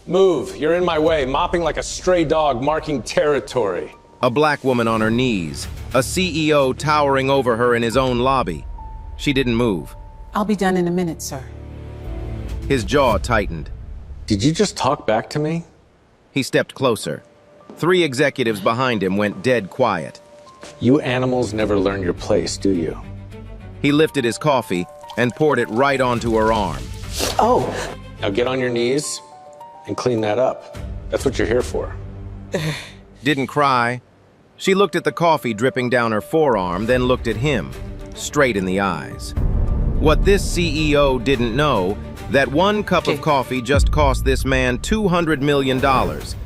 Move, you're in my way, mopping like a stray dog, marking territory. A black woman on her knees, a CEO towering over her in his own lobby. She didn't move. I'll be done in a minute, sir. His jaw tightened. Did you just talk back to me? He stepped closer. 3 executives behind him went dead quiet. You animals never learn your place, do you? He lifted his coffee and poured it right onto her arm. Oh! Now get on your knees and clean that up. That's what you're here for. Didn't cry. She looked at the coffee dripping down her forearm, then looked at him, straight in the eyes. What this CEO didn't know, that 1 cup of coffee just cost this man $200 million,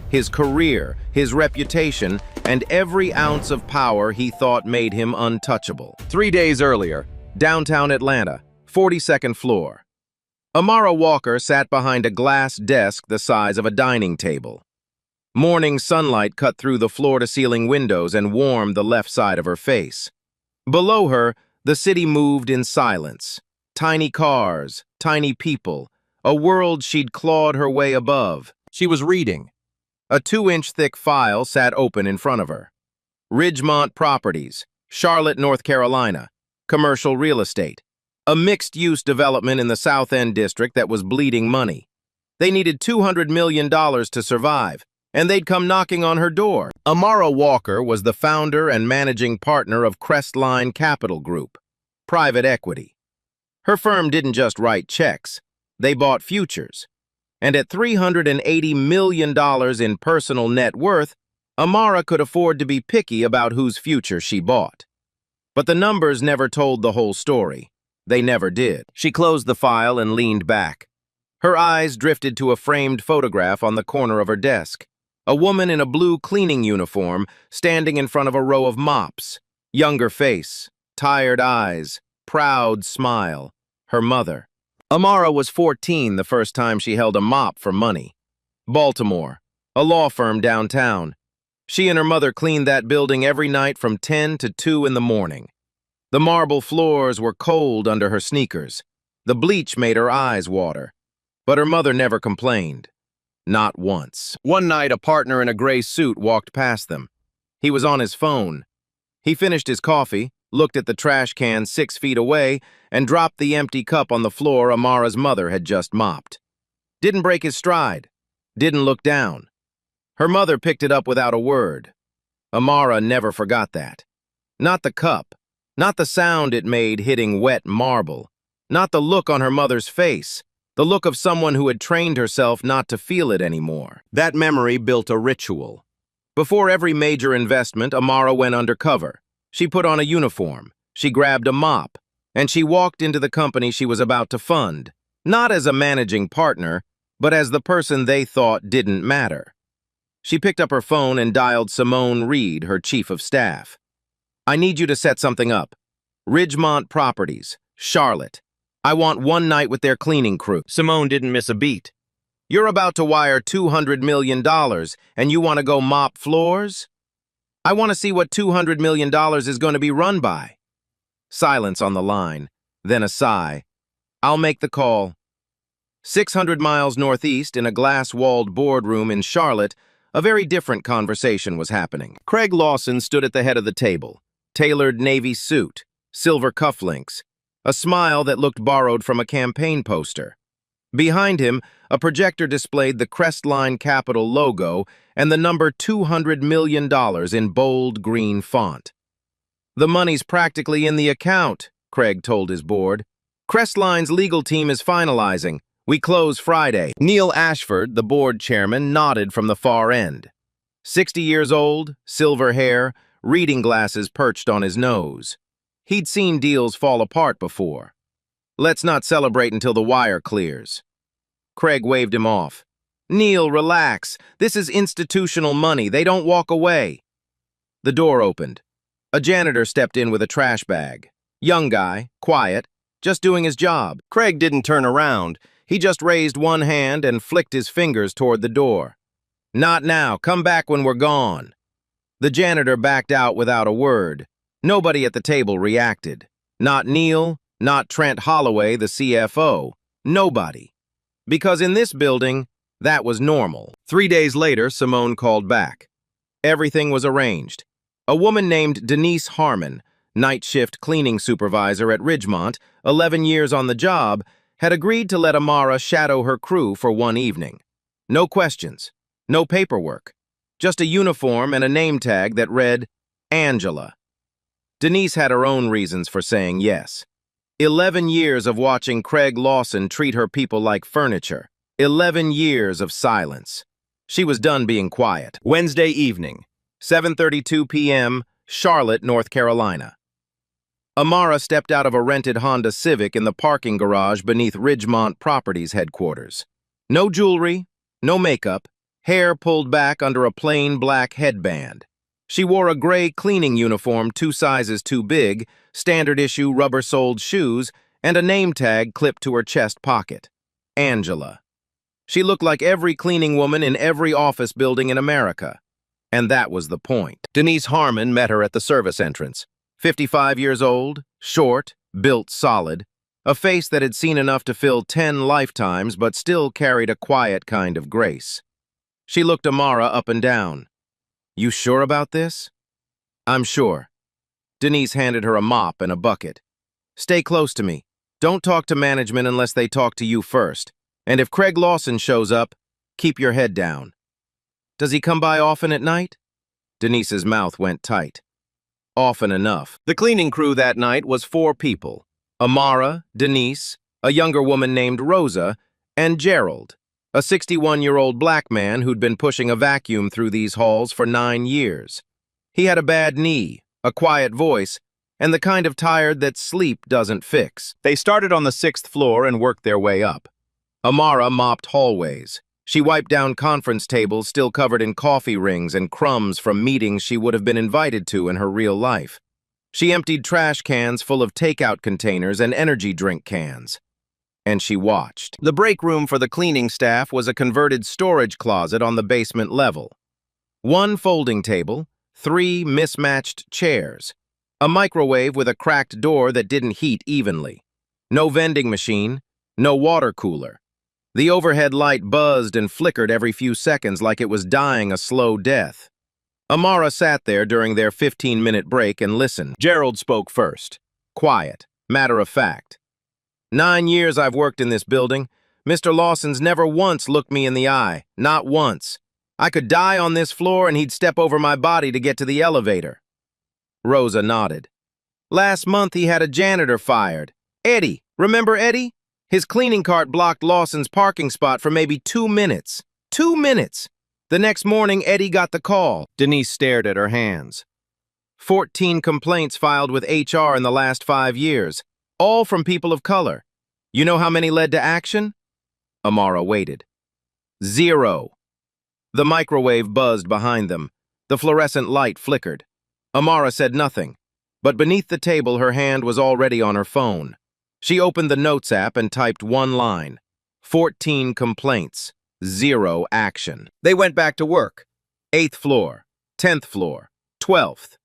his career, his reputation, and every ounce of power he thought made him untouchable. 3 days earlier, downtown Atlanta, 42nd floor. Amara Walker sat behind a glass desk the size of a dining table. Morning sunlight cut through the floor-to-ceiling windows and warmed the left side of her face. Below her, the city moved in silence. Tiny cars, tiny people, a world she'd clawed her way above. She was reading. A 2-inch thick file sat open in front of her. Ridgemont Properties, Charlotte, North Carolina. Commercial real estate. A mixed-use development in the South End district that was bleeding money. They needed $200 million to survive, and they'd come knocking on her door. Amara Walker was the founder and managing partner of Crestline Capital Group, private equity. Her firm didn't just write checks, they bought futures. And at $380 million in personal net worth, Amara could afford to be picky about whose future she bought. But the numbers never told the whole story. They never did. She closed the file and leaned back. Her eyes drifted to a framed photograph on the corner of her desk. A woman in a blue cleaning uniform standing in front of a row of mops. Younger face, tired eyes, proud smile. Her mother. Amara was 14 the first time she held a mop for money. Baltimore, a law firm downtown. She and her mother cleaned that building every night from 10 to 2 in the morning. The marble floors were cold under her sneakers. The bleach made her eyes water. But her mother never complained. Not once. One night, a partner in a gray suit walked past them. He was on his phone. He finished his coffee, looked at the trash can 6 feet away, and dropped the empty cup on the floor Amara's mother had just mopped. Didn't break his stride. Didn't look down. Her mother picked it up without a word. Amara never forgot that. Not the cup. Not the sound it made hitting wet marble. Not the look on her mother's face. The look of someone who had trained herself not to feel it anymore. That memory built a ritual. Before every major investment, Amara went undercover. She put on a uniform. She grabbed a mop. And she walked into the company she was about to fund. Not as a managing partner, but as the person they thought didn't matter. She picked up her phone and dialed Simone Reed, her chief of staff. I need you to set something up. Ridgemont Properties, Charlotte. I want 1 night with their cleaning crew. Simone didn't miss a beat. You're about to wire $200 million, and you want to go mop floors? I want to see what $200 million is going to be run by. Silence on the line, then a sigh. I'll make the call. 600 miles northeast in a glass-walled boardroom in Charlotte, a very different conversation was happening. Craig Lawson stood at the head of the table. Tailored navy suit, silver cufflinks, a smile that looked borrowed from a campaign poster. Behind him, a projector displayed the Crestline Capital logo and the number $200 million in bold green font. The money's practically in the account, Craig told his board. Crestline's legal team is finalizing. We close Friday. Neil Ashford, the board chairman, nodded from the far end. 60 years old, silver hair, reading glasses perched on his nose. He'd seen deals fall apart before. Let's not celebrate until the wire clears. Craig waved him off. Neil, relax. This is institutional money. They don't walk away. The door opened. A janitor stepped in with a trash bag. Young guy, quiet, just doing his job. Craig didn't turn around. He just raised one hand and flicked his fingers toward the door. Not now. Come back when we're gone. The janitor backed out without a word. Nobody at the table reacted. Not Neil, not Trent Holloway, the CFO. Nobody. Because in this building, That was normal. 3 days later, Simone called back. Everything was arranged. A woman named Denise Harmon, night shift cleaning supervisor at Ridgemont, 11 years on the job, had agreed to let Amara shadow her crew for one evening. No questions, no paperwork, just a uniform and a name tag that read, Angela. Denise had her own reasons for saying yes. 11 years of watching Craig Lawson treat her people like furniture. 11 years of silence. She was done being quiet. Wednesday evening, 7:32 p.m., Charlotte, North Carolina. Amara stepped out of a rented Honda Civic in the parking garage beneath Ridgemont Properties headquarters. No jewelry, no makeup, hair pulled back under a plain black headband. She wore a gray cleaning uniform 2 sizes too big, standard-issue rubber-soled shoes, and a name tag clipped to her chest pocket. Angela. She looked like every cleaning woman in every office building in America. And that was the point. Denise Harmon met her at the service entrance. 55 years old, short, built solid, a face that had seen enough to fill 10 lifetimes but still carried a quiet kind of grace. She looked Amara up and down. "You sure about this?" "I'm sure." Denise handed her a mop and a bucket. "Stay close to me. Don't talk to management unless they talk to you first. And if Craig Lawson shows up, keep your head down." "Does he come by often at night?" Denise's mouth went tight. Often enough. The cleaning crew that night was 4 people. Amara, Denise, a younger woman named Rosa, and Gerald, a 61-year-old black man who'd been pushing a vacuum through these halls for 9 years. He had a bad knee, a quiet voice, and the kind of tired that sleep doesn't fix. They started on the 6th floor and worked their way up. Amara mopped hallways. She wiped down conference tables still covered in coffee rings and crumbs from meetings she would have been invited to in her real life. She emptied trash cans full of takeout containers and energy drink cans. And she watched. The break room for the cleaning staff was a converted storage closet on the basement level. 1 folding table, 3 mismatched chairs, a microwave with a cracked door that didn't heat evenly, no vending machine, no water cooler. The overhead light buzzed and flickered every few seconds like it was dying a slow death. Amara sat there during their 15-minute break and listened. Gerald spoke first. Quiet, matter of fact. 9 years I've worked in this building. Mr. Lawson's never once looked me in the eye, not once. I could die on this floor and he'd step over my body to get to the elevator. Rosa nodded. Last month he had a janitor fired. Eddie, remember Eddie? His cleaning cart blocked Lawson's parking spot for maybe 2 minutes. 2 minutes! The next morning, Eddie got the call. Denise stared at her hands. 14 complaints filed with HR in the last 5 years, all from people of color. You know how many led to action? Amara waited. 0. The microwave buzzed behind them. The fluorescent light flickered. Amara said nothing, but beneath the table her hand was already on her phone. She opened the Notes app and typed 1 line. 14 complaints, 0 action. They went back to work. 8th floor, 10th floor, 12th.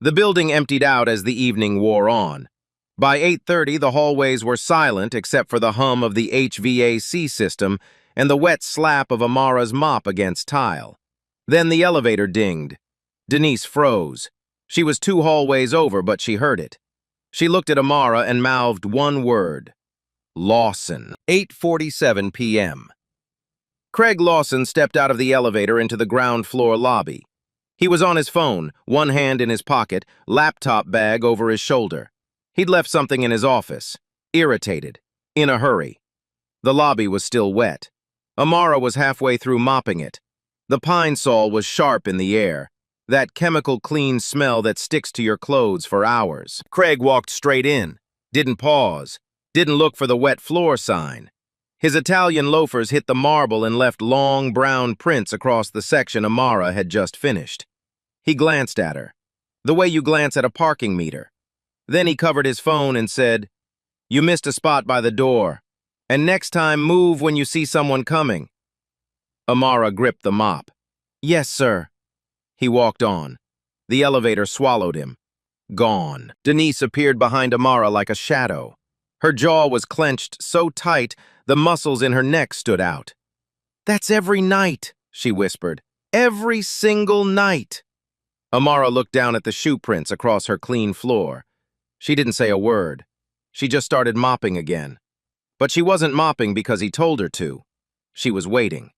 The building emptied out as the evening wore on. By 8:30, the hallways were silent except for the hum of the HVAC system and the wet slap of Amara's mop against tile. Then the elevator dinged. Denise froze. She was 2 hallways over, but she heard it. She looked at Amara and mouthed 1 word. Lawson. 8:47 p.m. Craig Lawson stepped out of the elevator into the ground floor lobby. He was on his phone, 1 hand in his pocket, laptop bag over his shoulder. He'd left something in his office, irritated, in a hurry. The lobby was still wet. Amara was halfway through mopping it. The pine sol was sharp in the air, that chemical clean smell that sticks to your clothes for hours. Craig walked straight in, didn't pause, didn't look for the wet floor sign. His Italian loafers hit the marble and left long brown prints across the section Amara had just finished. He glanced at her, the way you glance at a parking meter. Then he covered his phone and said, "You missed a spot by the door, and next time move when you see someone coming." Amara gripped the mop. "Yes, sir." He walked on. The elevator swallowed him. Gone. Denise appeared behind Amara like a shadow. Her jaw was clenched so tight, the muscles in her neck stood out. That's every night, she whispered. Every single night. Amara looked down at the shoe prints across her clean floor. She didn't say a word. She just started mopping again. But she wasn't mopping because he told her to. She was waiting.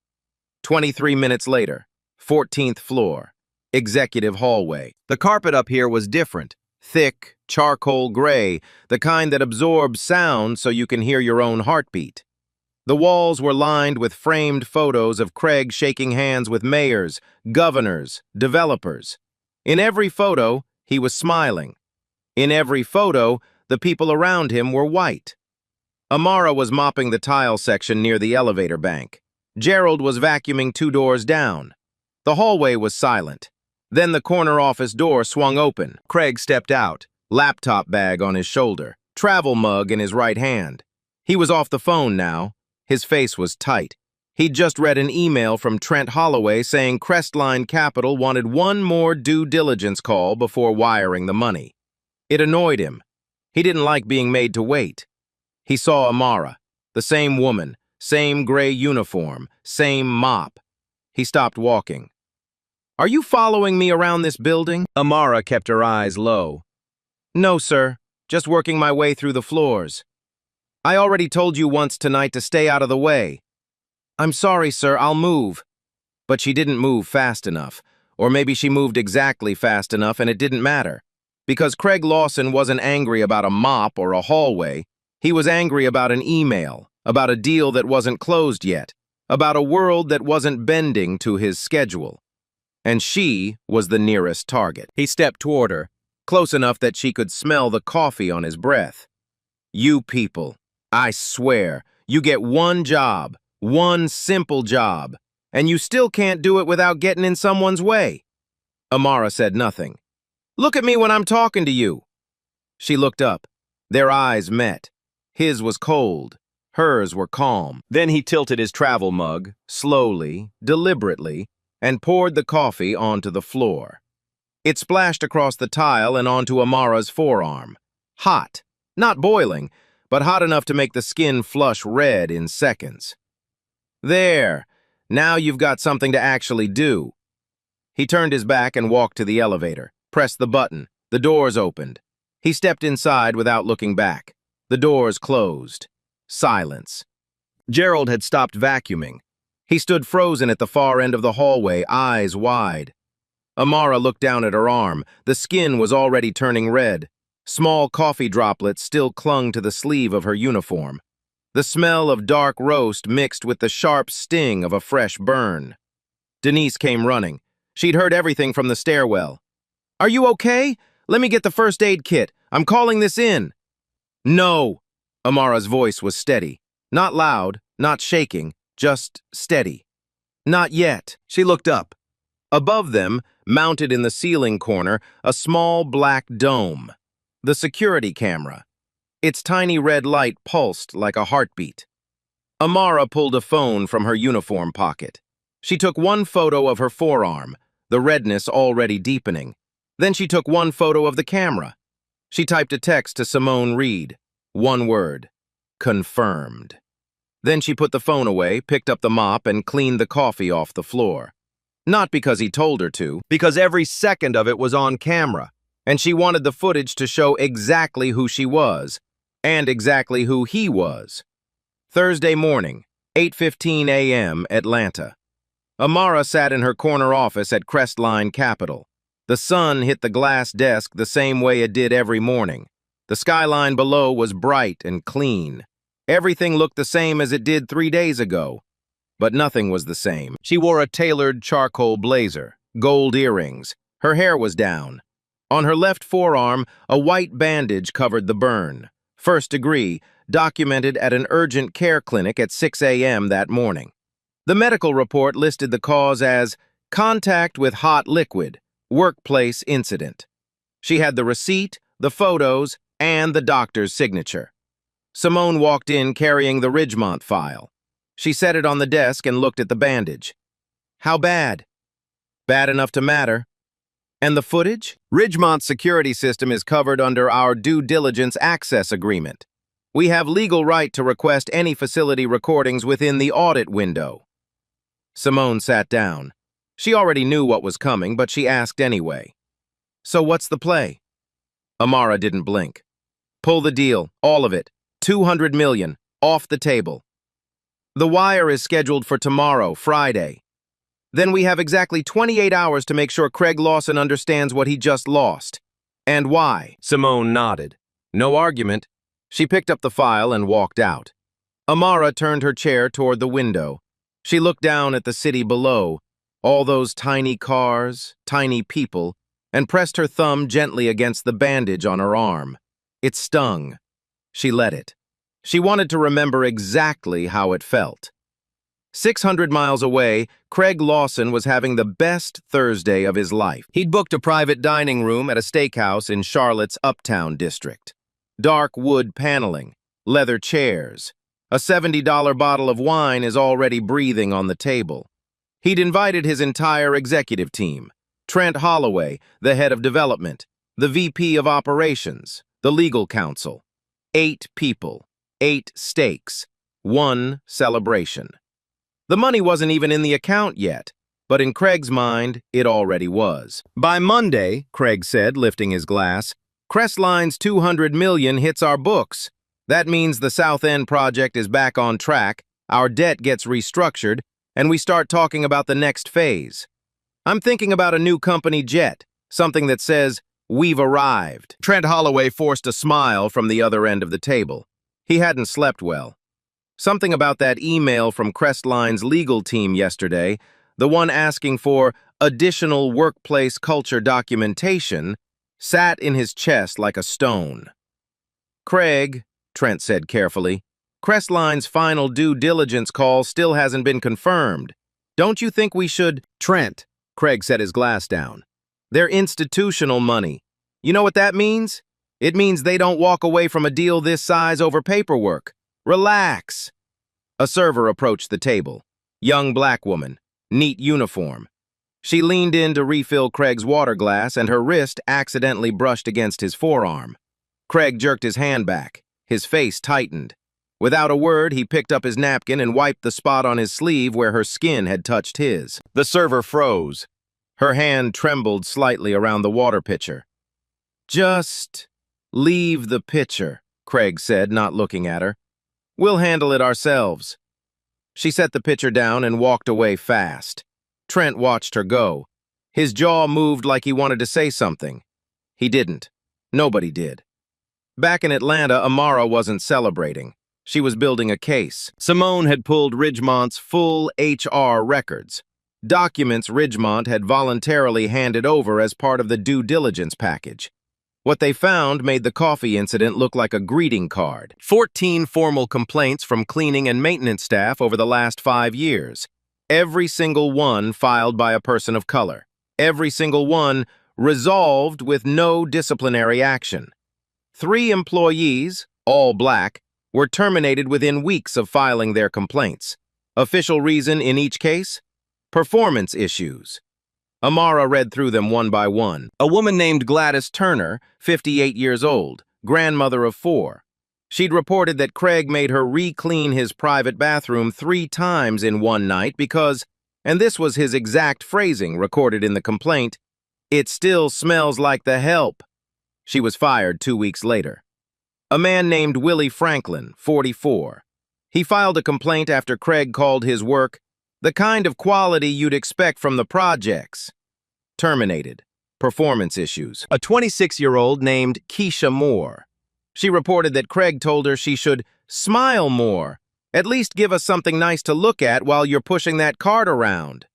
23 minutes later, 14th floor, executive hallway. The carpet up here was different. Thick, charcoal gray, the kind that absorbs sound so you can hear your own heartbeat. The walls were lined with framed photos of Craig shaking hands with mayors, governors, developers. In every photo, he was smiling. In every photo, the people around him were white. Amara was mopping the tile section near the elevator bank. Gerald was vacuuming 2 doors down. The hallway was silent. Then the corner office door swung open. Craig stepped out, laptop bag on his shoulder, travel mug in his right hand. He was off the phone now. His face was tight. He'd just read an email from Trent Holloway saying Crestline Capital wanted one more due diligence call before wiring the money. It annoyed him. He didn't like being made to wait. He saw Amara, the same woman, same gray uniform, same mop. He stopped walking. "Are you following me around this building?" Amara kept her eyes low. "No, sir. Just working my way through the floors. I already told you once tonight to stay out of the way." "I'm sorry, sir. I'll move." But she didn't move fast enough. Or maybe she moved exactly fast enough and it didn't matter. Because Craig Lawson wasn't angry about a mop or a hallway. He was angry about an email, about a deal that wasn't closed yet, about a world that wasn't bending to his schedule. And she was the nearest target. He stepped toward her, close enough that she could smell the coffee on his breath. "You people, I swear, you get one job, one simple job, and you still can't do it without getting in someone's way." Amara said nothing. "Look at me when I'm talking to you." She looked up. Their eyes met. His was cold. Hers were calm. Then he tilted his travel mug, slowly, deliberately, and poured the coffee onto the floor. It splashed across the tile and onto Amara's forearm. Hot. Not boiling, but hot enough to make the skin flush red in seconds. "There. Now you've got something to actually do." He turned his back and walked to the elevator, pressed the button. The doors opened. He stepped inside without looking back. The doors closed. Silence. Gerald had stopped vacuuming. He stood frozen at the far end of the hallway, eyes wide. Amara looked down at her arm. The skin was already turning red. Small coffee droplets still clung to the sleeve of her uniform. The smell of dark roast mixed with the sharp sting of a fresh burn. Denise came running. She'd heard everything from the stairwell. "Are you okay? Let me get the first aid kit. I'm calling this in." "No." Amara's voice was steady. Not loud, not shaking, just steady. "Not yet." She looked up. Above them, mounted in the ceiling corner, a small black dome. The security camera. Its tiny red light pulsed like a heartbeat. Amara pulled a phone from her uniform pocket. She took one photo of her forearm, the redness already deepening. Then she took one photo of the camera. She typed a text to Simone Reed. One word. Confirmed. Then she put the phone away, picked up the mop, and cleaned the coffee off the floor. Not because he told her to, because every second of it was on camera, and she wanted the footage to show exactly who she was, and exactly who he was. Thursday morning, 8:15 a.m., Atlanta. Amara sat in her corner office at Crestline Capital. The sun hit the glass desk the same way it did every morning. The skyline below was bright and clean. Everything looked the same as it did 3 days ago. But nothing was the same. She wore a tailored charcoal blazer, gold earrings. Her hair was down. On her left forearm, a white bandage covered the burn. First degree, documented at an urgent care clinic at 6 a.m. that morning. The medical report listed the cause as contact with hot liquid, workplace incident. She had the receipt, the photos, and the doctor's signature. Simone walked in carrying the Ridgemont file. She set it on the desk and looked at the bandage. "How bad?" "Bad enough to matter." "And the footage?" "Ridgemont's security system is covered under our due diligence access agreement. We have legal right to request any facility recordings within the audit window." Simone sat down. She already knew what was coming, but she asked anyway. So what's the play? Amara didn't blink. Pull the deal, all of it. 200 million, off the table. The wire is scheduled for tomorrow, Friday. Then we have exactly 28 hours to make sure Craig Lawson understands what he just lost. And why? Simone nodded. No argument. She picked up the file and walked out. Amara turned her chair toward the window. She looked down at the city below, all those tiny cars, tiny people, and pressed her thumb gently against the bandage on her arm. It stung. She let it. She wanted to remember exactly how it felt. 600 miles away, Craig Lawson was having the best Thursday of his life. He'd booked a private dining room at a steakhouse in Charlotte's Uptown district. Dark wood paneling, leather chairs. A $70 bottle of wine is already breathing on the table. He'd invited his entire executive team. Trent Holloway, the head of development, the VP of operations, the legal counsel. 8 people, 8 steaks, 1 celebration. The money wasn't even in the account yet, but in Craig's mind, it already was. By Monday, Craig said, lifting his glass, Crestline's 200 million hits our books. That means the South End project is back on track, our debt gets restructured, and we start talking about the next phase. I'm thinking about a new company jet, something that says, "We've arrived." Trent Holloway forced a smile from the other end of the table. He hadn't slept well. Something about that email from Crestline's legal team yesterday, the one asking for additional workplace culture documentation, sat in his chest like a stone. Craig, Trent said carefully, Crestline's final due diligence call still hasn't been confirmed. Don't you think we should— Trent, Craig set his glass down. They're institutional money. You know what that means? It means they don't walk away from a deal this size over paperwork. Relax. A server approached the table. Young black woman, neat uniform. She leaned in to refill Craig's water glass and her wrist accidentally brushed against his forearm. Craig jerked his hand back. His face tightened. Without a word, he picked up his napkin and wiped the spot on his sleeve where her skin had touched his. The server froze. Her hand trembled slightly around the water pitcher. Just leave the pitcher, Craig said, not looking at her. We'll handle it ourselves. She set the pitcher down and walked away fast. Trent watched her go. His jaw moved like he wanted to say something. He didn't. Nobody did. Back in Atlanta, Amara wasn't celebrating. She was building a case. Simone had pulled Ridgemont's full HR records. Documents Ridgemont had voluntarily handed over as part of the due diligence package. What they found made the coffee incident look like a greeting card. 14 formal complaints from cleaning and maintenance staff over the last 5 years. Every single one filed by a person of color. Every single one resolved with no disciplinary action. 3 employees, all black, were terminated within weeks of filing their complaints. Official reason in each case? Performance issues. Amara read through them one by one. A woman named Gladys Turner, 58 years old, grandmother of 4. She'd reported that Craig made her re-clean his private bathroom 3 times in one night because, and this was his exact phrasing recorded in the complaint, "It still smells like the help." She was fired 2 weeks later. A man named Willie Franklin, 44. He filed a complaint after Craig called his work the kind of quality you'd expect from the projects. Terminated. Performance issues. A 26-year-old named Keisha Moore. She reported that Craig told her she should smile more. At least give us something nice to look at while you're pushing that cart around.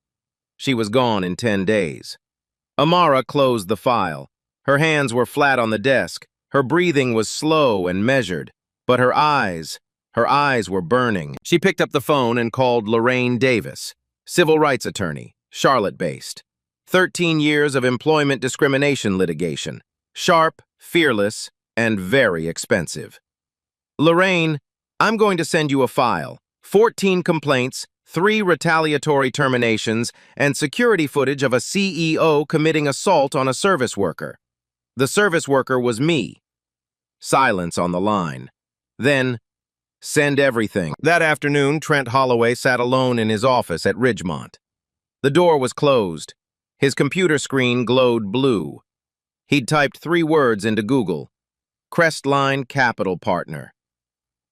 She was gone in 10 days. Amara closed the file. Her hands were flat on the desk. Her breathing was slow and measured. But her eyes were burning. She picked up the phone and called Lorraine Davis, civil rights attorney, Charlotte-based. 13 years of employment discrimination litigation. Sharp, fearless, and very expensive. Lorraine, I'm going to send you a file. 14 complaints, 3 retaliatory terminations, and security footage of a CEO committing assault on a service worker. The service worker was me. Silence on the line. Then, Send everything. That afternoon, Trent Holloway sat alone in his office at Ridgemont. The door was closed. His computer screen glowed blue. He'd typed 3 words into Google. Crestline Capital Partner.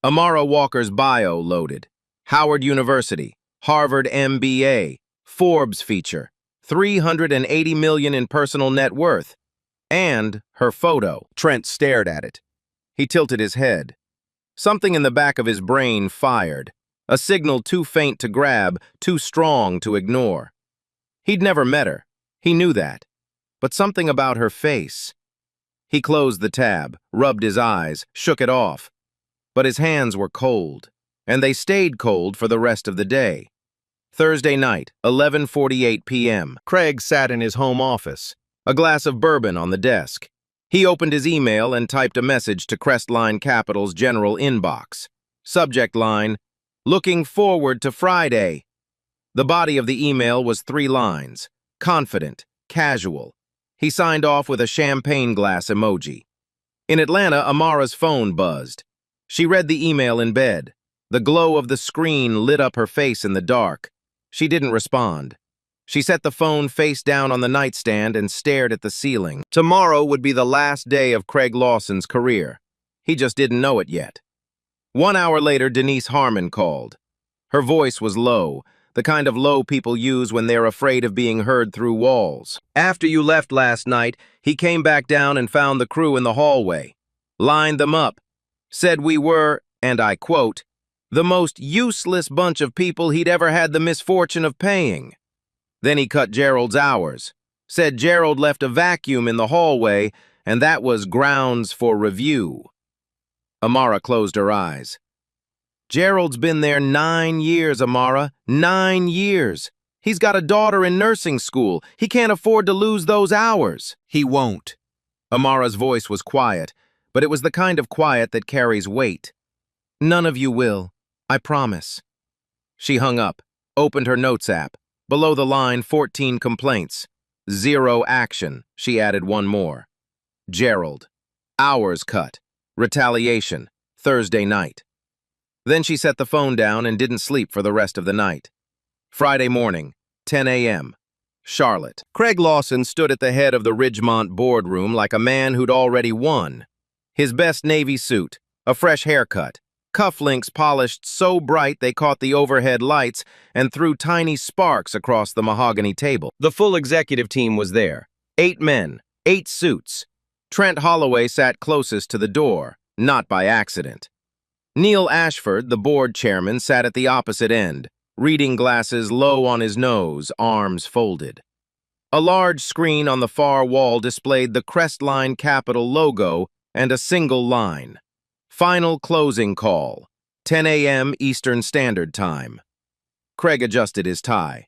Amara Walker's bio loaded. Howard University, Harvard MBA, Forbes feature, $380 million in personal net worth, and her photo. Trent stared at it. He tilted his head. Something in the back of his brain fired, a signal too faint to grab, too strong to ignore. He'd never met her. He knew that. But something about her face. He closed the tab, rubbed his eyes, shook it off. But his hands were cold, and they stayed cold for the rest of the day. Thursday night, 11:48 p.m. Craig sat in his home office, a glass of bourbon on the desk. He opened his email and typed a message to Crestline Capital's general inbox. Subject line, "Looking forward to Friday." The body of the email was 3 lines, confident, casual. He signed off with a champagne glass emoji. In Atlanta, Amara's phone buzzed. She read the email in bed. The glow of the screen lit up her face in the dark. She didn't respond. She set the phone face down on the nightstand and stared at the ceiling. Tomorrow would be the last day of Craig Lawson's career. He just didn't know it yet. 1 hour later, Denise Harmon called. Her voice was low, the kind of low people use when they're afraid of being heard through walls. After you left last night, he came back down and found the crew in the hallway. Lined them up. Said we were, and I quote, the most useless bunch of people he'd ever had the misfortune of paying. Then he cut Gerald's hours. Said Gerald left a vacuum in the hallway, and that was grounds for review. Amara closed her eyes. Gerald's been there 9 years, Amara. 9 years. He's got a daughter in nursing school. He can't afford to lose those hours. He won't. Amara's voice was quiet, but it was the kind of quiet that carries weight. None of you will. I promise. She hung up, opened her notes app. Below the line, 14 complaints. 0 action. She added 1 more. Gerald. Hours cut. Retaliation. Thursday night. Then she set the phone down and didn't sleep for the rest of the night. Friday morning, 10 a.m. Charlotte. Craig Lawson stood at the head of the Ridgemont boardroom like a man who'd already won. His best navy suit, a fresh haircut, cufflinks polished so bright they caught the overhead lights and threw tiny sparks across the mahogany table. The full executive team was there. 8 men, 8 suits. Trent Holloway sat closest to the door, not by accident. Neil Ashford, the board chairman, sat at the opposite end, reading glasses low on his nose, arms folded. A large screen on the far wall displayed the Crestline Capital logo and a single line. Final closing call, 10 a.m. Eastern Standard Time. Craig adjusted his tie.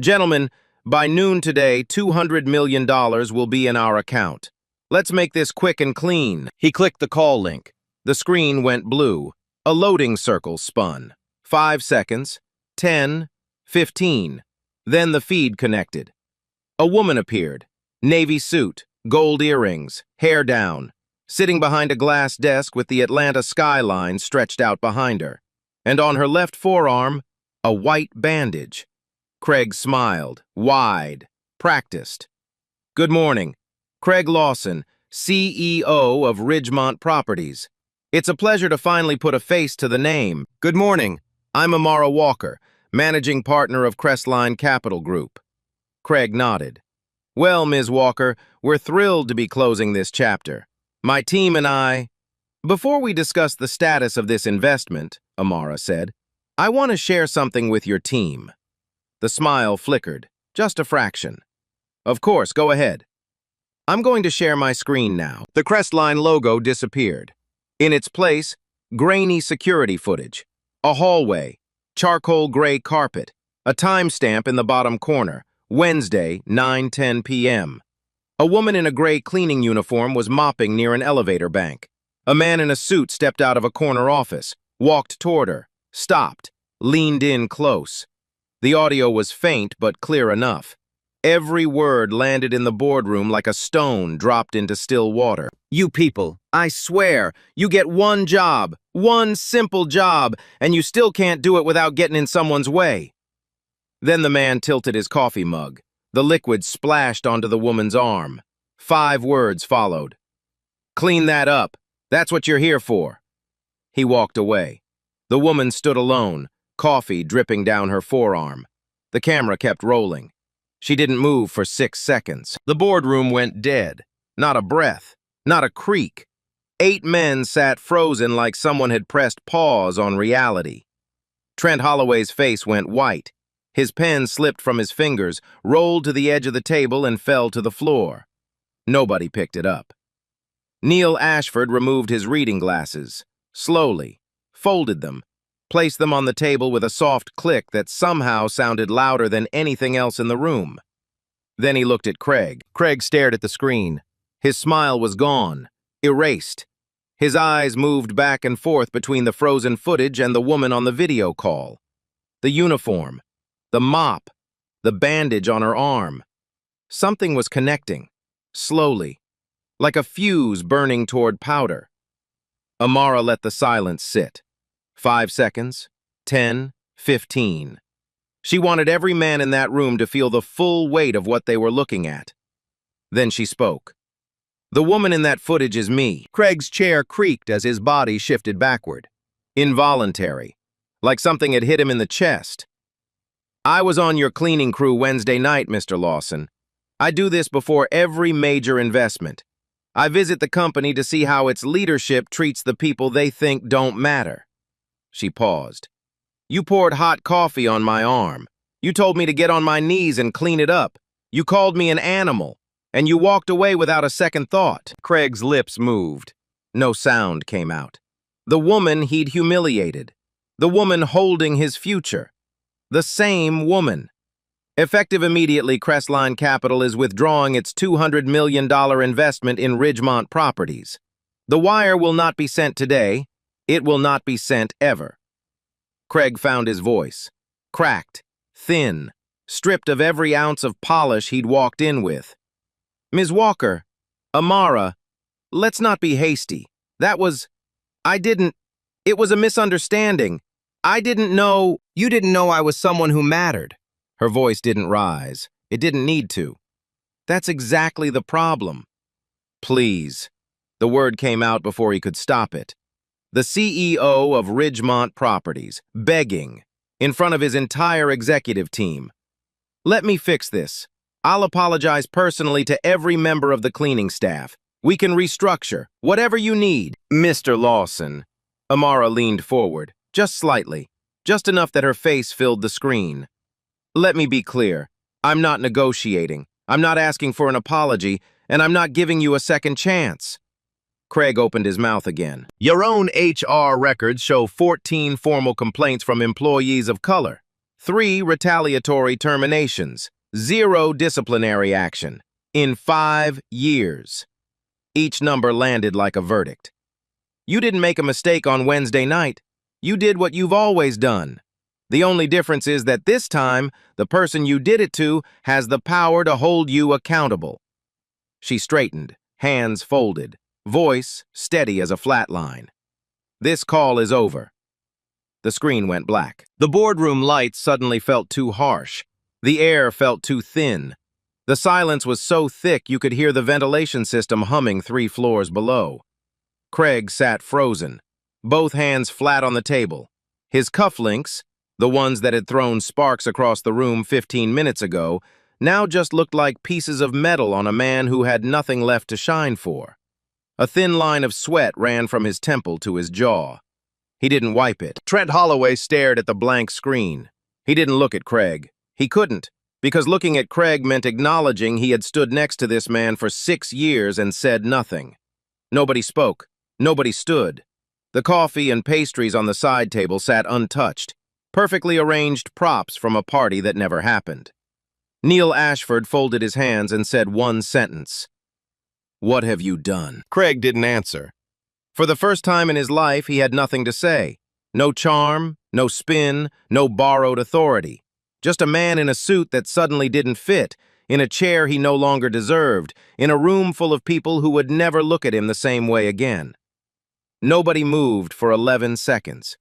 Gentlemen, by noon today, $200 million will be in our account. Let's make this quick and clean. He clicked the call link. The screen went blue. A loading circle spun. 5 seconds, 10, 15. Then the feed connected. A woman appeared. Navy suit, gold earrings, hair down, sitting behind a glass desk with the Atlanta skyline stretched out behind her. And on her left forearm, a white bandage. Craig smiled, wide, practiced. Good morning. Craig Lawson, CEO of Ridgemont Properties. It's a pleasure to finally put a face to the name. Good morning. I'm Amara Walker, managing partner of Crestline Capital Group. Craig nodded. Well, Ms. Walker, we're thrilled to be closing this chapter. My team and I... Before we discuss the status of this investment, Amara said, I want to share something with your team. The smile flickered, just a fraction. Of course, go ahead. I'm going to share my screen now. The Crestline logo disappeared. In its place, grainy security footage, a hallway, charcoal gray carpet, a timestamp in the bottom corner, Wednesday, 9:10 p.m. A woman in a gray cleaning uniform was mopping near an elevator bank. A man in a suit stepped out of a corner office, walked toward her, stopped, leaned in close. The audio was faint but clear enough. Every word landed in the boardroom like a stone dropped into still water. You people, I swear, you get one job, one simple job, and you still can't do it without getting in someone's way. Then the man tilted his coffee mug. The liquid splashed onto the woman's arm. 5 words followed. Clean that up. That's what you're here for. He walked away. The woman stood alone, coffee dripping down her forearm. The camera kept rolling. She didn't move for 6 seconds. The boardroom went dead. Not a breath, not a creak. 8 men sat frozen like someone had pressed pause on reality. Trent Holloway's face went white. His pen slipped from his fingers, rolled to the edge of the table, and fell to the floor. Nobody picked it up. Neil Ashford removed his reading glasses, slowly, folded them, placed them on the table with a soft click that somehow sounded louder than anything else in the room. Then he looked at Craig. Craig stared at the screen. His smile was gone, erased. His eyes moved back and forth between the frozen footage and the woman on the video call. The uniform, the mop, the bandage on her arm. Something was connecting, slowly, like a fuse burning toward powder. Amara let the silence sit. 5 seconds, 10, 15. She wanted every man in that room to feel the full weight of what they were looking at. Then she spoke. The woman in that footage is me. Craig's chair creaked as his body shifted backward. Involuntary, like something had hit him in the chest. I was on your cleaning crew Wednesday night, Mr. Lawson. I do this before every major investment. I visit the company to see how its leadership treats the people they think don't matter. She paused. You poured hot coffee on my arm. You told me to get on my knees and clean it up. You called me an animal, and you walked away without a second thought. Craig's lips moved. No sound came out. The woman he'd humiliated. The woman holding his future. The same woman. Effective immediately, Crestline Capital is withdrawing its $200 million investment in Ridgemont Properties. The wire will not be sent today. It will not be sent ever. Craig found his voice. Cracked, thin, stripped of every ounce of polish he'd walked in with. Ms. Walker, Amara, let's not be hasty. It was a misunderstanding. I didn't know. You didn't know I was someone who mattered. Her voice didn't rise. It didn't need to. That's exactly the problem. Please. The word came out before he could stop it. The CEO of Ridgemont Properties, begging, in front of his entire executive team. Let me fix this. I'll apologize personally to every member of the cleaning staff. We can restructure, whatever you need. Mr. Lawson. Amara leaned forward, just slightly, just enough that her face filled the screen. Let me be clear. I'm not negotiating. I'm not asking for an apology, and I'm not giving you a second chance. Craig opened his mouth again. Your own HR records show 14 formal complaints from employees of color, 3 retaliatory terminations, 0 disciplinary action, in 5 years. Each number landed like a verdict. You didn't make a mistake on Wednesday night. You did what you've always done. The only difference is that this time, the person you did it to has the power to hold you accountable. She straightened, hands folded, voice steady as a flat line. This call is over. The screen went black. The boardroom lights suddenly felt too harsh. The air felt too thin. The silence was so thick you could hear the ventilation system humming 3 floors below. Craig sat frozen, both hands flat on the table. His cufflinks, the ones that had thrown sparks across the room 15 minutes ago, now just looked like pieces of metal on a man who had nothing left to shine for. A thin line of sweat ran from his temple to his jaw. He didn't wipe it. Trent Holloway stared at the blank screen. He didn't look at Craig. He couldn't, because looking at Craig meant acknowledging he had stood next to this man for 6 years and said nothing. Nobody spoke. Nobody stood. The coffee and pastries on the side table sat untouched, perfectly arranged props from a party that never happened. Neil Ashford folded his hands and said one sentence. What have you done? Craig didn't answer. For the first time in his life, he had nothing to say. No charm, no spin, no borrowed authority. Just a man in a suit that suddenly didn't fit, in a chair he no longer deserved, in a room full of people who would never look at him the same way again. Nobody moved for 11 seconds.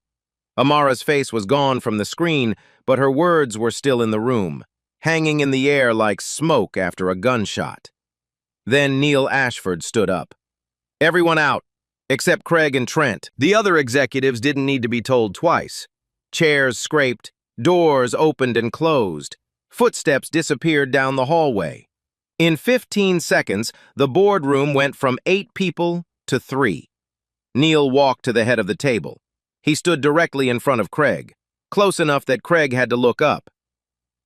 Amara's face was gone from the screen, but her words were still in the room, hanging in the air like smoke after a gunshot. Then Neil Ashford stood up. "Everyone out, except Craig and Trent." The other executives didn't need to be told twice. Chairs scraped, doors opened and closed. Footsteps disappeared down the hallway. In 15 seconds, the boardroom went from 8 people to 3. Neil walked to the head of the table. He stood directly in front of Craig, close enough that Craig had to look up.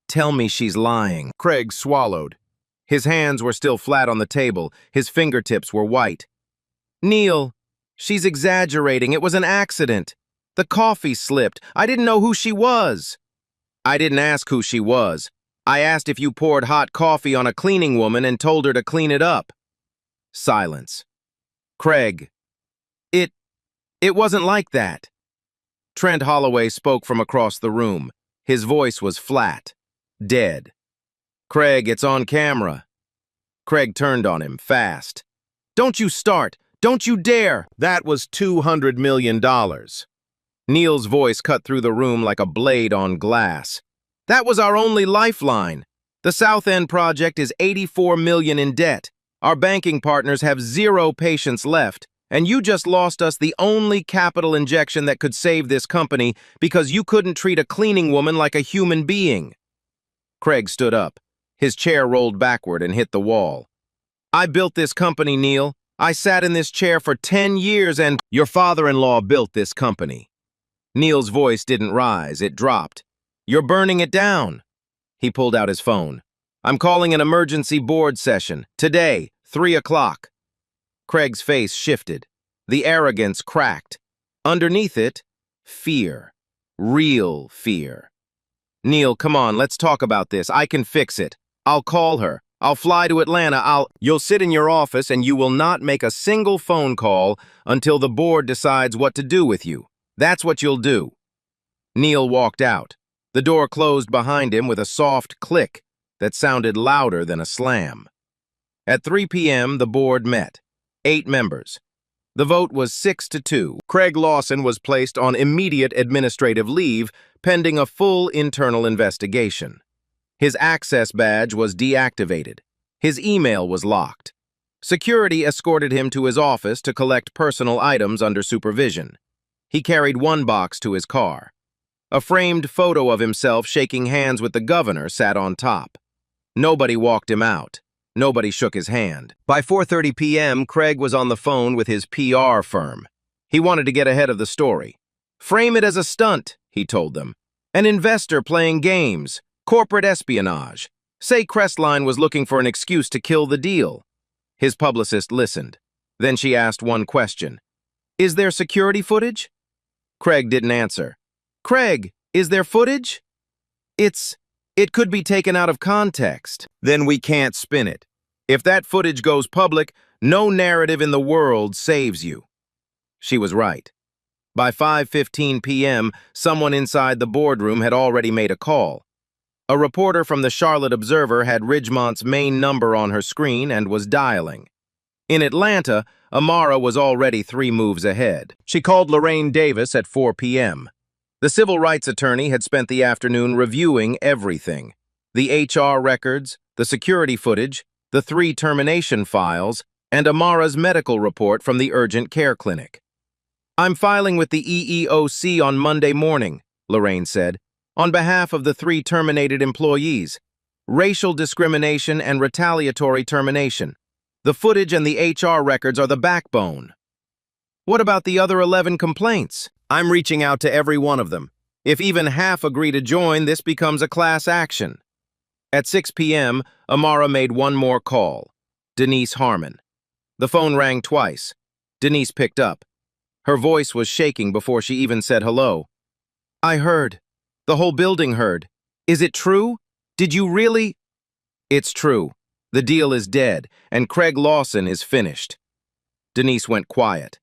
"Tell me she's lying." Craig swallowed. His hands were still flat on the table. His fingertips were white. "Neil, she's exaggerating. It was an accident. The coffee slipped. I didn't know who she was." "I didn't ask who she was. I asked if you poured hot coffee on a cleaning woman and told her to clean it up." Silence. "Craig, it wasn't like that." Trent Holloway spoke from across the room. His voice was flat, dead. "Craig, it's on camera." Craig turned on him, fast. "Don't you start! Don't you dare!" "That was $200 million. Neil's voice cut through the room like a blade on glass. "That was our only lifeline. The South End project is $84 million in debt. Our banking partners have 0 patients left, and you just lost us the only capital injection that could save this company because you couldn't treat a cleaning woman like a human being." Craig stood up. His chair rolled backward and hit the wall. "I built this company, Neil. I sat in this chair for 10 years and—" "Your father-in-law built this company." Neil's voice didn't rise, it dropped. "You're burning it down." He pulled out his phone. "I'm calling an emergency board session. Today, 3 o'clock. Craig's face shifted. The arrogance cracked. Underneath it, fear. Real fear. "Neil, come on, let's talk about this. I can fix it. I'll call her. I'll fly to Atlanta. You'll sit in your office and you will not make a single phone call until the board decides what to do with you. That's what you'll do." Neil walked out. The door closed behind him with a soft click that sounded louder than a slam. At 3 p.m., the board met. 8 members. The vote was 6-2. Craig Lawson was placed on immediate administrative leave pending a full internal investigation. His access badge was deactivated. His email was locked. Security escorted him to his office to collect personal items under supervision. He carried 1 box to his car. A framed photo of himself shaking hands with the governor sat on top. Nobody walked him out. Nobody shook his hand. By 4:30 p.m., Craig was on the phone with his PR firm. He wanted to get ahead of the story. "Frame it as a stunt," he told them. "An investor playing games, corporate espionage. Say Crestline was looking for an excuse to kill the deal." His publicist listened. Then she asked one question. "Is there security footage?" Craig didn't answer. "Craig, is there footage?" It could be taken out of context. "Then we can't spin it. If that footage goes public, no narrative in the world saves you." She was right. By 5:15 p.m., someone inside the boardroom had already made a call. A reporter from the Charlotte Observer had Ridgemont's main number on her screen and was dialing. In Atlanta, Amara was already 3 moves ahead. She called Lorraine Davis at 4 p.m. The civil rights attorney had spent the afternoon reviewing everything. The HR records, the security footage, the 3 termination files, and Amara's medical report from the urgent care clinic. "I'm filing with the EEOC on Monday morning," Lorraine said, "on behalf of the 3 terminated employees. Racial discrimination and retaliatory termination. The footage and the HR records are the backbone." "What about the other 11 complaints?" "I'm reaching out to every one of them. If even half agree to join, this becomes a class action." At 6 p.m., Amara made one more call. Denise Harmon. The phone rang twice. Denise picked up. Her voice was shaking before she even said hello. "I heard. The whole building heard. Is it true? Did you really?" "It's true. The deal is dead, and Craig Lawson is finished." Denise went quiet.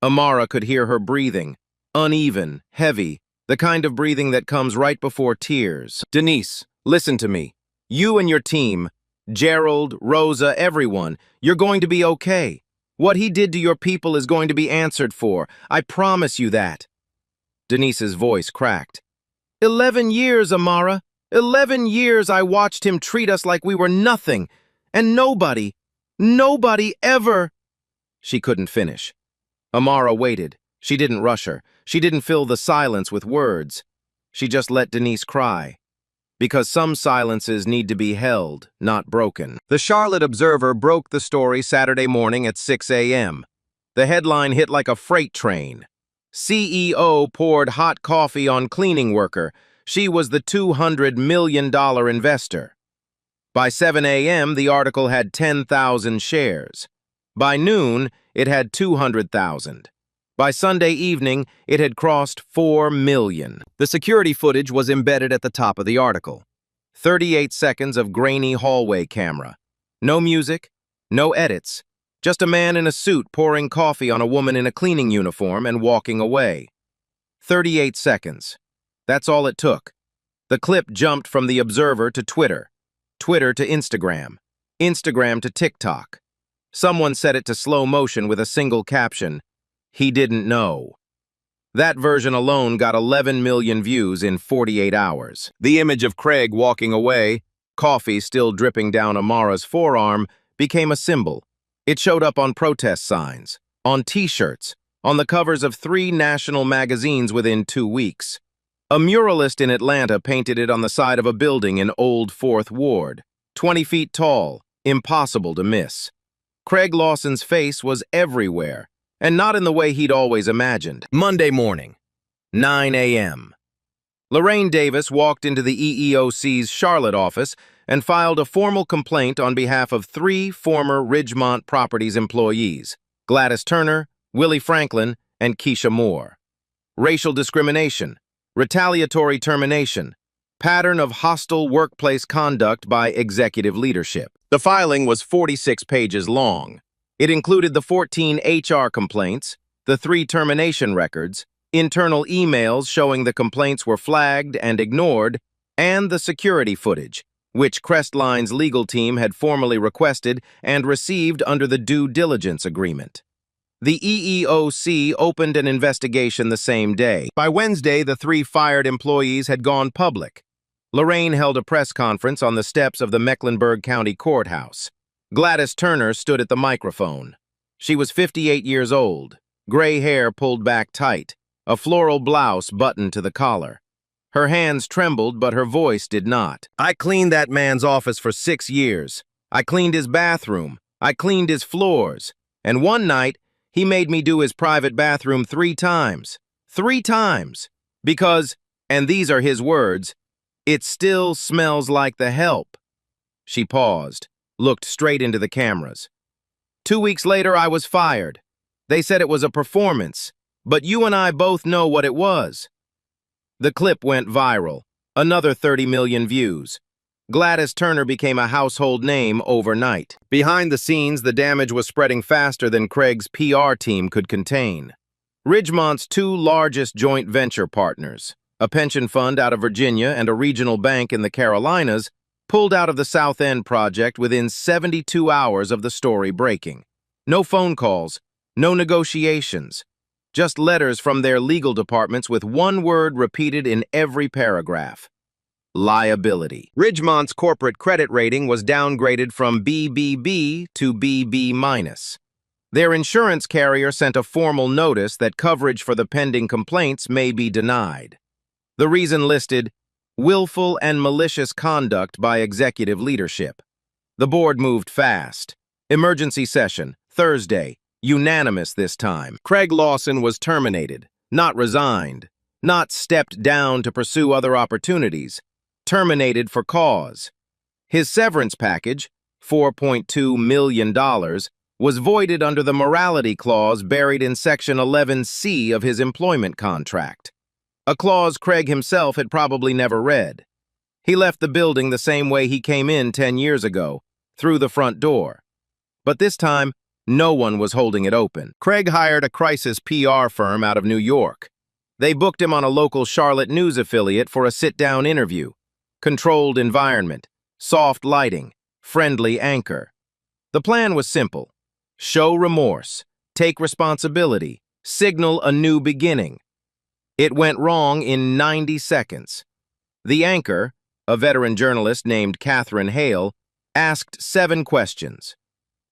Amara could hear her breathing. Uneven, heavy, the kind of breathing that comes right before tears. "Denise, listen to me. You and your team, Gerald, Rosa, everyone. You're going to be okay. What he did to your people is going to be answered for. I promise you that. Denise's voice cracked. 11 years, Amara. 11 years I watched him treat us like we were nothing. And nobody ever... She couldn't finish. Amara waited. She didn't rush her. She didn't fill the silence with words. She just let Denise cry. Because some silences need to be held, not broken. The Charlotte Observer broke the story Saturday morning at 6 a.m. The headline hit like a freight train. CEO poured hot coffee on cleaning worker. She was the $200 million investor. By 7 a.m., the article had 10,000 shares. By noon, it had 200,000. By Sunday evening, it had crossed 4 million. The security footage was embedded at the top of the article. 38 seconds of grainy hallway camera. No music, no edits. Just a man in a suit pouring coffee on a woman in a cleaning uniform and walking away. 38 seconds. That's all it took. The clip jumped from the Observer to Twitter, Twitter to Instagram, Instagram to TikTok. Someone set it to slow motion with a single caption, "He didn't know." That version alone got 11 million views in 48 hours. The image of Craig walking away, coffee still dripping down Amara's forearm, became a symbol. It showed up on protest signs, on T-shirts, on the covers of 3 national magazines within 2 weeks. A muralist in Atlanta painted it on the side of a building in Old 4th Ward, 20 feet tall, impossible to miss. Craig Lawson's face was everywhere, and not in the way he'd always imagined. Monday morning, 9 a.m. Lorraine Davis walked into the EEOC's Charlotte office and filed a formal complaint on behalf of 3 former Ridgemont Properties employees, Gladys Turner, Willie Franklin, and Keisha Moore. Racial discrimination, retaliatory termination, pattern of hostile workplace conduct by executive leadership. The filing was 46 pages long. It included the 14 HR complaints, the 3 termination records, internal emails showing the complaints were flagged and ignored, and the security footage, which Crestline's legal team had formally requested and received under the due diligence agreement. The EEOC opened an investigation the same day. By Wednesday, the 3 fired employees had gone public. Lorraine held a press conference on the steps of the Mecklenburg County Courthouse. Gladys Turner stood at the microphone. She was 58 years old, gray hair pulled back tight, a floral blouse buttoned to the collar. Her hands trembled, but her voice did not. "I cleaned that man's office for 6 years. I cleaned his bathroom. I cleaned his floors. And one night, he made me do his private bathroom 3 times. 3 times. Because, and these are his words, it still smells like the help." She paused, looked straight into the cameras. 2 weeks later, I was fired. They said it was a performance, but you and I both know what it was. The clip went viral, another 30 million views. Gladys Turner became a household name overnight. Behind the scenes, the damage was spreading faster than Craig's PR team could contain. Ridgemont's 2 largest joint venture partners, a pension fund out of Virginia and a regional bank in the Carolinas, pulled out of the South End project within 72 hours of the story breaking. No phone calls, no negotiations, just letters from their legal departments with one word repeated in every paragraph: liability. Ridgemont's corporate credit rating was downgraded from BBB to BB-. Their insurance carrier sent a formal notice that coverage for the pending complaints may be denied. The reason listed, willful and malicious conduct by executive leadership. The board moved fast. Emergency session, Thursday, unanimous this time. Craig Lawson was terminated, not resigned, not stepped down to pursue other opportunities, terminated for cause. His severance package, $4.2 million, was voided under the morality clause buried in Section 11C of his employment contract. A clause Craig himself had probably never read. He left the building the same way he came in 10 years ago, through the front door. But this time, no one was holding it open. Craig hired a crisis PR firm out of New York. They booked him on a local Charlotte news affiliate for a sit-down interview. Controlled environment, soft lighting, friendly anchor. The plan was simple. Show remorse, take responsibility, signal a new beginning. It went wrong in 90 seconds. The anchor, a veteran journalist named Catherine Hale, asked 7 questions.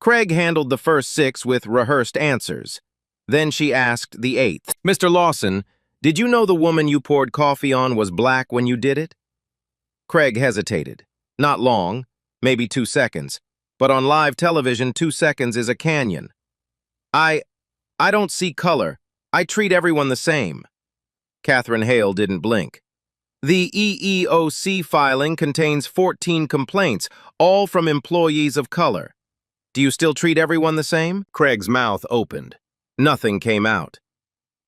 Craig handled the first 6 with rehearsed answers. Then she asked the 8th. Mr. Lawson, did you know the woman you poured coffee on was black when you did it? Craig hesitated. Not long, maybe 2 seconds. But on live television, 2 seconds is a canyon. I don't see color. I treat everyone the same. Catherine Hale didn't blink. The EEOC filing contains 14 complaints, all from employees of color. Do you still treat everyone the same? Craig's mouth opened. Nothing came out.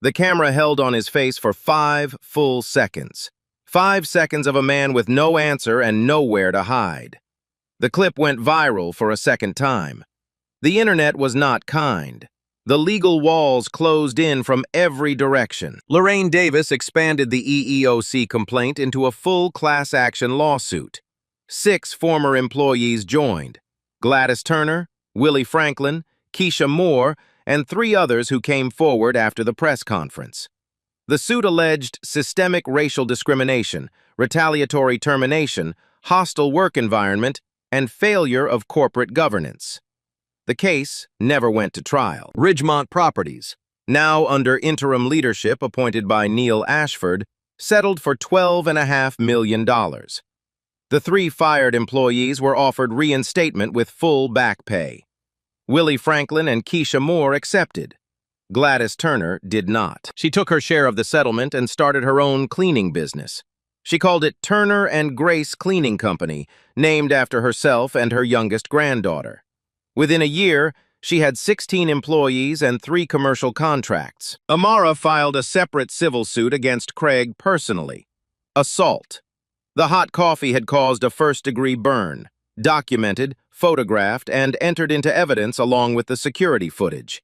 The camera held on his face for 5 full seconds. 5 seconds of a man with no answer and nowhere to hide. The clip went viral for a second time. The internet was not kind. The legal walls closed in from every direction. Lorraine Davis expanded the EEOC complaint into a full class action lawsuit. 6 former employees joined: Gladys Turner, Willie Franklin, Keisha Moore, and 3 others who came forward after the press conference. The suit alleged systemic racial discrimination, retaliatory termination, hostile work environment, and failure of corporate governance. The case never went to trial. Ridgemont Properties, now under interim leadership appointed by Neil Ashford, settled for $12.5 million. The 3 fired employees were offered reinstatement with full back pay. Willie Franklin and Keisha Moore accepted. Gladys Turner did not. She took her share of the settlement and started her own cleaning business. She called it Turner and Grace Cleaning Company, named after herself and her youngest granddaughter. Within a year, she had 16 employees and 3 commercial contracts. Amara filed a separate civil suit against Craig personally. Assault. The hot coffee had caused a first-degree burn, documented, photographed, and entered into evidence along with the security footage.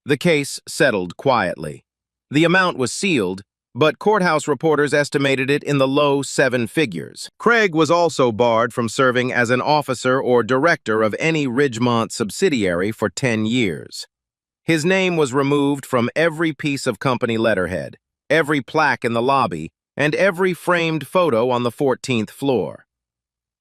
The case settled quietly. The amount was sealed, but courthouse reporters estimated it in the low 7 figures. Craig was also barred from serving as an officer or director of any Ridgemont subsidiary for 10 years. His name was removed from every piece of company letterhead, every plaque in the lobby, and every framed photo on the 14th floor.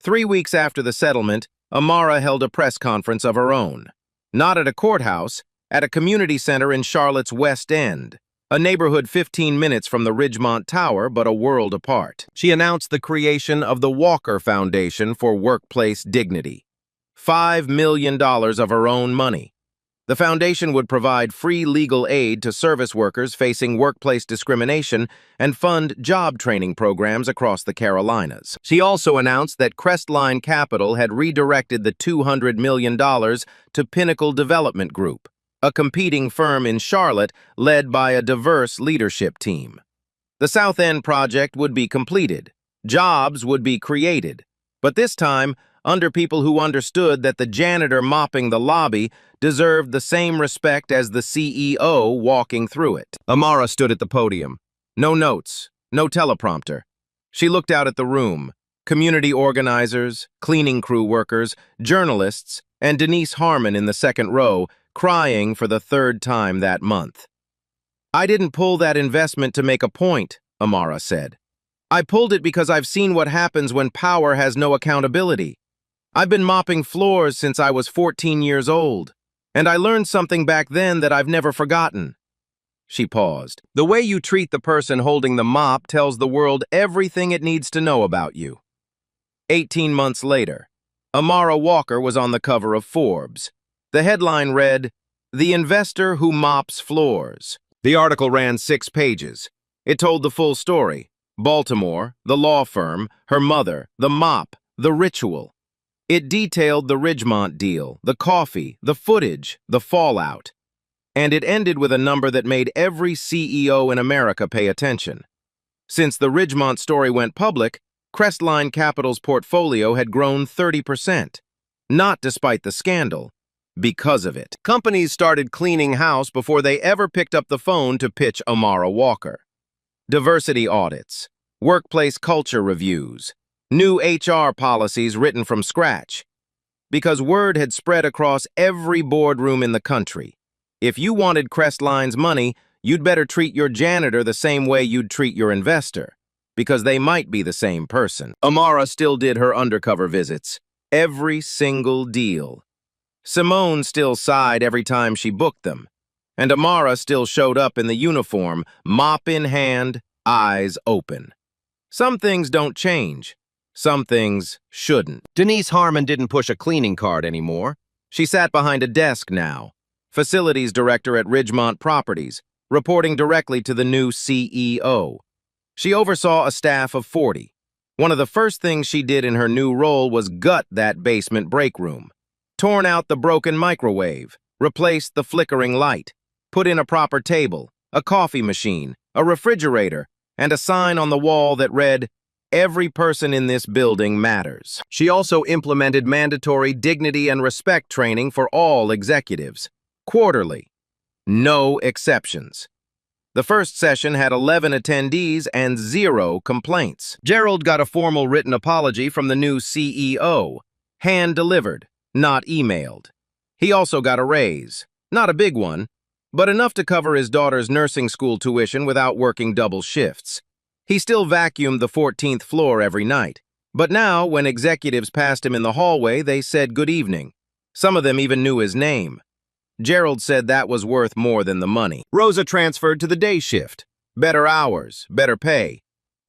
3 weeks after the settlement, Amara held a press conference of her own. Not at a courthouse, at a community center in Charlotte's West End, a neighborhood 15 minutes from the Ridgemont Tower, but a world apart. She announced the creation of the Walker Foundation for Workplace Dignity. $5 million of her own money. The foundation would provide free legal aid to service workers facing workplace discrimination and fund job training programs across the Carolinas. She also announced that Crestline Capital had redirected the $200 million to Pinnacle Development Group, a competing firm in Charlotte led by a diverse leadership team. The South End project would be completed. Jobs would be created. But this time, under people who understood that the janitor mopping the lobby deserved the same respect as the CEO walking through it. Amara stood at the podium. No notes, no teleprompter. She looked out at the room. Community organizers, cleaning crew workers, journalists, and Denise Harmon in the second row, crying for the 3rd time that month. "I didn't pull that investment to make a point," Amara said. "I pulled it because I've seen what happens when power has no accountability. I've been mopping floors since I was 14 years old, and I learned something back then that I've never forgotten." She paused. "The way you treat the person holding the mop tells the world everything it needs to know about you." 18 months later, Amara Walker was on the cover of Forbes. The headline read, "The Investor Who Mops Floors." The article ran 6 pages. It told the full story: Baltimore, the law firm, her mother, the mop, the ritual. It detailed the Ridgemont deal, the coffee, the footage, the fallout. And it ended with a number that made every CEO in America pay attention. Since the Ridgemont story went public, Crestline Capital's portfolio had grown 30%. Not despite the scandal, because of it. Companies started cleaning house before they ever picked up the phone to pitch Amara Walker. Diversity audits, workplace culture reviews, new HR policies written from scratch. because word had spread across every boardroom in the country. If you wanted Crestline's money, you'd better treat your janitor the same way you'd treat your investor, because they might be the same person. Amara still did her undercover visits. Every single deal. Simone still sighed every time she booked them. And Amara still showed up in the uniform, mop in hand, eyes open. Some things don't change. Some things shouldn't. Denise Harmon didn't push a cleaning cart anymore. She sat behind a desk now, facilities director at Ridgemont Properties, reporting directly to the new CEO. She oversaw a staff of 40. One of the first things she did in her new role was gut that basement break room. Torn out the broken microwave, replaced the flickering light, put in a proper table, a coffee machine, a refrigerator, and a sign on the wall that read, "Every person in this building matters." She also implemented mandatory dignity and respect training for all executives, quarterly. No exceptions. The first session had 11 attendees and 0 complaints. Gerald got a formal written apology from the new CEO, hand-delivered, not emailed. He also got a raise, not a big one, but enough to cover his daughter's nursing school tuition without working double shifts. He still vacuumed the 14th floor every night, but now, when executives passed him in the hallway, they said good evening. Some of them even knew his name. Gerald said that was worth more than the money. Rosa transferred to the day shift. Better hours, better pay.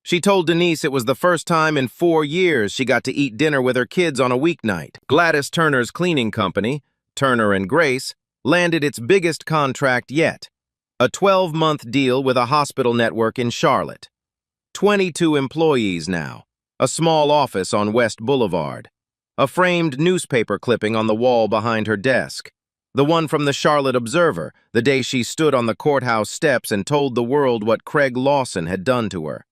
She told Denise it was the first time in 4 years she got to eat dinner with her kids on a weeknight. Gladys Turner's cleaning company, Turner and Grace, landed its biggest contract yet, a 12-month deal with a hospital network in Charlotte. 22 employees now, a small office on West Boulevard, a framed newspaper clipping on the wall behind her desk, the one from the Charlotte Observer, the day she stood on the courthouse steps and told the world what Craig Lawson had done to her.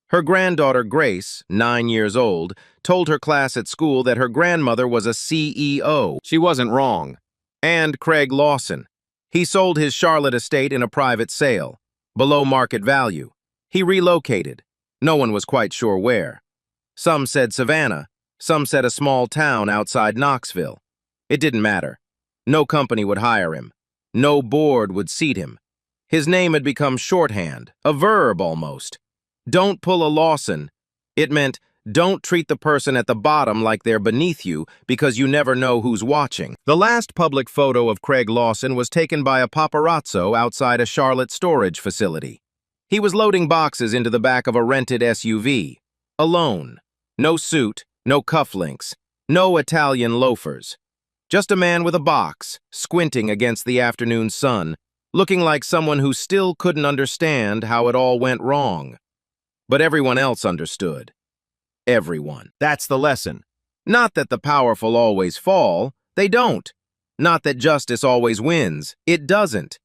Her granddaughter Grace, 9 years old, told her class at school that her grandmother was a CEO. She wasn't wrong. And Craig Lawson. He sold his Charlotte estate in a private sale, below market value. He relocated. No one was quite sure where. Some said Savannah, some said a small town outside Knoxville. It didn't matter. No company would hire him. No board would seat him. His name had become shorthand, a verb almost. Don't pull a Lawson. It meant, don't treat the person at the bottom like they're beneath you because you never know who's watching. The last public photo of Craig Lawson was taken by a paparazzo outside a Charlotte storage facility. He was loading boxes into the back of a rented SUV, alone. No suit, no cufflinks, no Italian loafers. Just a man with a box, squinting against the afternoon sun, looking like someone who still couldn't understand how it all went wrong. But everyone else understood. Everyone. That's the lesson. Not that the powerful always fall. They don't. Not that justice always wins. It doesn't.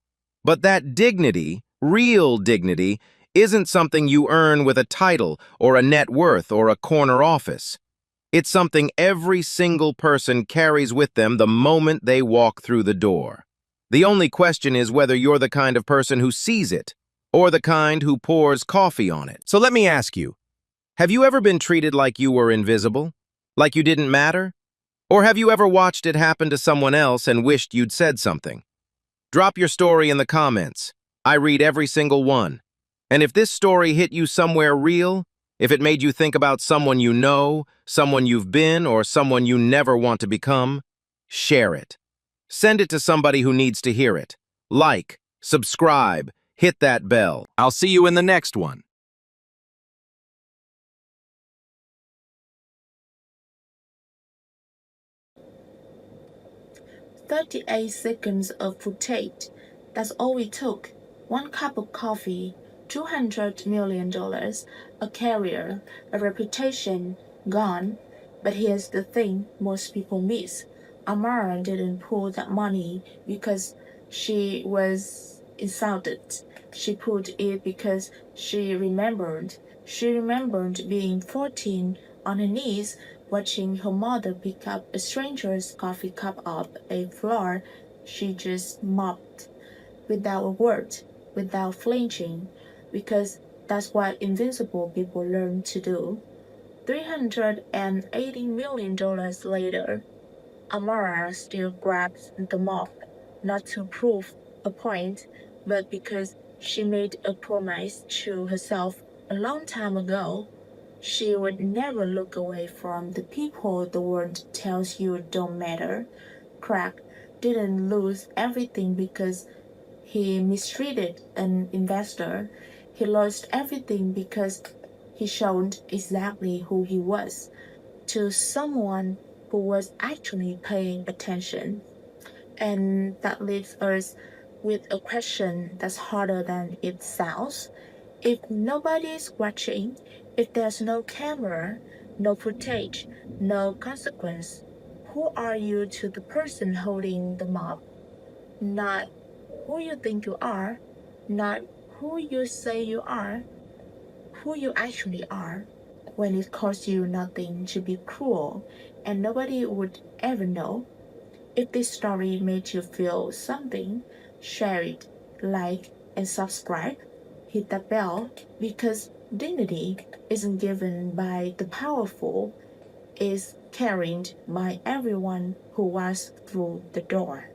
But that dignity, real dignity, isn't something you earn with a title or a net worth or a corner office. It's something every single person carries with them the moment they walk through the door. The only question is whether you're the kind of person who sees it, or the kind who pours coffee on it. So let me ask you, have you ever been treated like you were invisible? Like you didn't matter? Or have you ever watched it happen to someone else and wished you'd said something? Drop your story in the comments. I read every single one. And if this story hit you somewhere real, if it made you think about someone you know, someone you've been, or someone you never want to become, share it. Send it to somebody who needs to hear it. Like, subscribe, hit that bell. I'll see you in the next one. 38 seconds of footage. That's all it took. 1 cup of coffee, $200 million, a career, a reputation, gone. But here's the thing most people miss. Amara didn't pull that money because she was insulted. She pulled it because she remembered. She remembered being 14 on her knees, watching her mother pick up a stranger's coffee cup off a floor. She just mopped, without a word, without flinching, because that's what invincible people learn to do. $380 million later, Amara still grabs the mop, not to prove a point, but because she made a promise to herself a long time ago. She would never look away from the people the world tells you don't matter. Craig didn't lose everything because he mistreated an investor. He lost everything because he showed exactly who he was to someone who was actually paying attention. And that leaves us with a question that's harder than it sounds. If nobody's watching, if there's no camera, no footage, no consequence, who are you to the person holding the mob? Not who you think you are, not who you say you are, who you actually are. When it costs you nothing to be cruel and nobody would ever know. If this story made you feel something, share it, like, and subscribe. Hit that bell because dignity isn't given by the powerful, it's carried by everyone who walks through the door.